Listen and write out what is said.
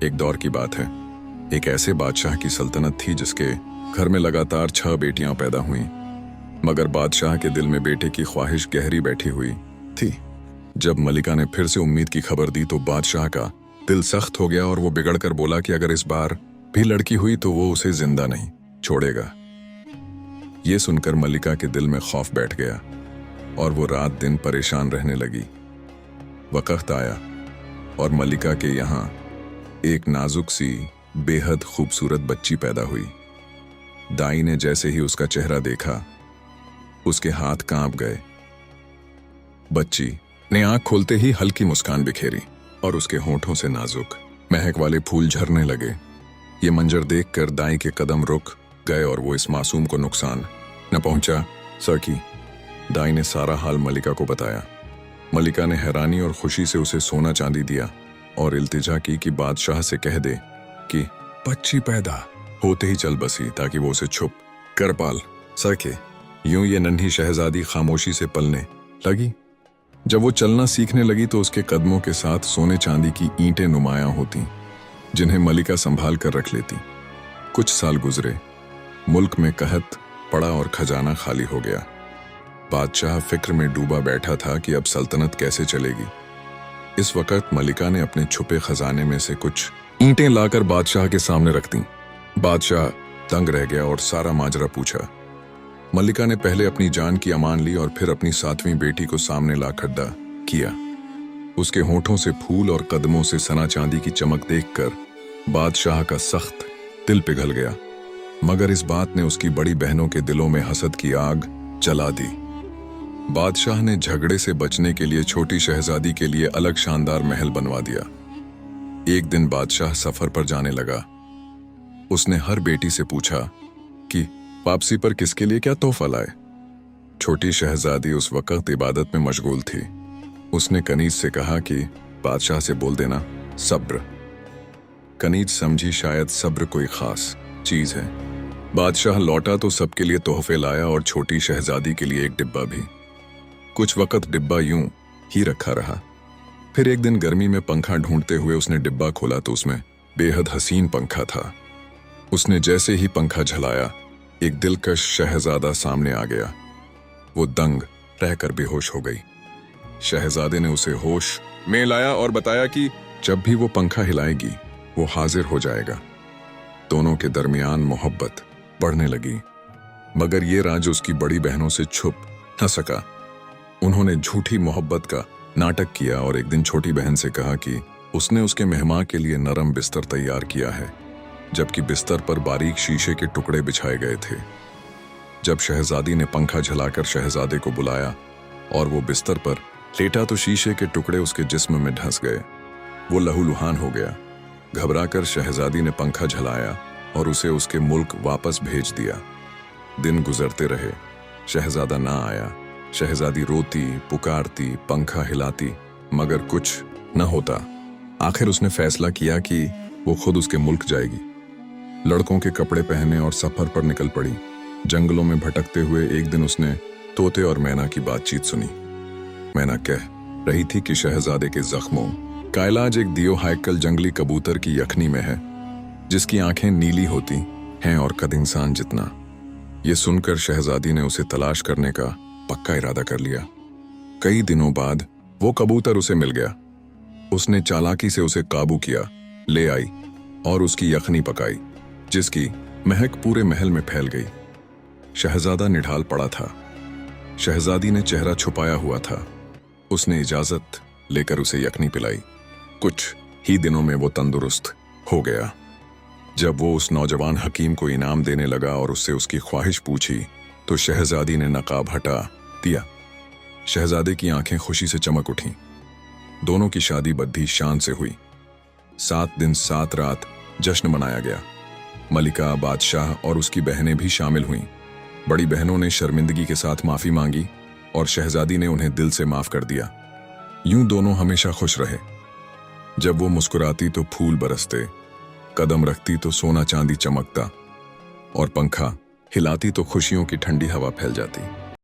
एक दौर की बात है। एक ऐसे बादशाह की सल्तनत थी जिसके घर में लगातार 6 बेटियां पैदा हुईं, मगर बादशाह के दिल में बेटे की ख्वाहिश गहरी बैठी हुई थी। जब मलिका ने फिर से उम्मीद की खबर दी तो बादशाह का दिल सख्त हो गया और वो बिगड़कर बोला कि अगर इस बार भी लड़की हुई तो वो उसे जिंदा नहीं छोड़ेगा। ये सुनकर मलिका के दिल में खौफ बैठ गया और वो रात दिन परेशान रहने लगी। वक्त आया और मलिका के यहाँ एक नाजुक सी बेहद खूबसूरत बच्ची पैदा हुई। दाई ने जैसे ही उसका चेहरा देखा उसके हाथ कांप गए। बच्ची ने आंख खोलते ही हल्की मुस्कान बिखेरी और उसके होठों से नाजुक महक वाले फूल झरने लगे। ये मंजर देखकर दाई के कदम रुक गए और वो इस मासूम को नुकसान न पहुंचा सकी। दाई ने सारा हाल मलिका को बताया। मलिका ने हैरानी और खुशी से उसे सोना चांदी दिया और इल्तिजा की कि बादशाह से कह दे कि बच्ची पैदा होते ही चल बसी ताकि वो उसे छुप कर पाल सके। यूं ये नन्ही शहजादी खामोशी से पलने लगी। जब वो चलना सीखने लगी तो उसके कदमों के साथ सोने चांदी की ईंटें नुमायां होती, जिन्हें मलिका संभाल कर रख लेती। कुछ साल गुजरे, मुल्क में कहत पड़ा और खजाना खाली हो गया। बादशाह फिक्र में डूबा बैठा था कि अब सल्तनत कैसे चलेगी। इस वक्त मलिका ने अपने छुपे खजाने में से कुछ ईंटें लाकर बादशाह के सामने रख दी। बादशाह दंग रह गया और सारा माजरा पूछा। मलिका ने पहले अपनी जान की अमान ली और फिर अपनी 7वीं बेटी को सामने ला खड़ा किया। उसके होठों से फूल और कदमों से सना चांदी की चमक देखकर बादशाह का सख्त दिल पिघल गया, मगर इस बात ने उसकी बड़ी बहनों के दिलों में हसद की आग जला दी। बादशाह ने झगड़े से बचने के लिए छोटी शहजादी के लिए अलग शानदार महल बनवा दिया। एक दिन बादशाह सफर पर जाने लगा। उसने हर बेटी से पूछा कि वापसी पर किसके लिए क्या तोहफा लाए। छोटी शहजादी उस वक्त इबादत में मशगूल थी। उसने कनीज से कहा कि बादशाह से बोल देना सब्र। कनीज समझी शायद सब्र कोई खास चीज है। बादशाह लौटा तो सबके लिए तोहफे लाया और छोटी शहजादी के लिए एक डिब्बा भी। कुछ वक्त डिब्बा यूं ही रखा रहा। फिर एक दिन गर्मी में पंखा ढूंढते हुए उसने डिब्बा खोला तो उसमें बेहद हसीन पंखा था। उसने जैसे ही पंखा झलाया एक दिलकश शहजादा सामने आ गया। वो दंग रहकर बेहोश हो गई। शहजादे ने उसे होश में लाया और बताया कि जब भी वो पंखा हिलाएगी वो हाजिर हो जाएगा। दोनों के दरमियान मोहब्बत बढ़ने लगी, मगर ये राज उसकी बड़ी बहनों से छुप न सका। उन्होंने झूठी मोहब्बत का नाटक किया और एक दिन छोटी बहन से कहा कि उसने उसके मेहमान के लिए नरम बिस्तर तैयार किया है, जबकि बिस्तर पर बारीक शीशे के टुकड़े बिछाए गए थे। जब शहजादी ने पंखा झलाकर शहजादे को बुलाया और वो बिस्तर पर लेटा तो शीशे के टुकड़े उसके जिस्म में धंस गए। वो लहूलुहान हो गया। घबराकर शहजादी ने पंखा झलाया और उसे उसके मुल्क वापस भेज दिया। दिन गुजरते रहे, शहजादा ना आया। शहजादी रोती पुकारती पंखा हिलाती, मगर कुछ न होता। आखिर उसने फैसला किया कि वो खुद उसके मुल्क जाएगी। लड़कों के कपड़े पहने और सफर पर निकल पड़ी। जंगलों में भटकते हुए एक दिन उसने तोते और मैना की बातचीत सुनी। मैना कह रही थी कि शहजादे के जख्मों का इलाज एक दियो हाइकल जंगली कबूतर की यखनी में है, जिसकी आंखें नीली होती हैं और कद इंसान जितना। ये सुनकर शहजादी ने उसे तलाश करने का पक्का इरादा कर लिया। कई दिनों बाद वो कबूतर उसे मिल गया। उसने चालाकी से उसे काबू किया, ले आई और उसकी यखनी पकाई, जिसकी महक पूरे महल में फैल गई। शहजादा निढाल पड़ा था। शहजादी ने चेहरा छुपाया हुआ था। उसने इजाजत लेकर उसे यखनी पिलाई। कुछ ही दिनों में वो तंदुरुस्त हो गया। जब वो उस नौजवान हकीम को इनाम देने लगा और उससे उसकी ख्वाहिश पूछी तो शहजादी ने नकाब हटा दिया। शहजादे की आंखें खुशी से चमक उठीं। दोनों की शादी बद्धी शान से हुई। 7 दिन 7 रात जश्न मनाया गया। मलिका, बादशाह और उसकी बहनें भी शामिल हुईं। बड़ी बहनों ने शर्मिंदगी के साथ माफी मांगी और शहजादी ने उन्हें दिल से माफ कर दिया। यूं दोनों हमेशा खुश रहे। जब वो मुस्कुराती तो फूल बरसते, कदम रखती तो सोना चांदी चमकता और पंखा हिलाती तो खुशियों की ठंडी हवा फैल जाती।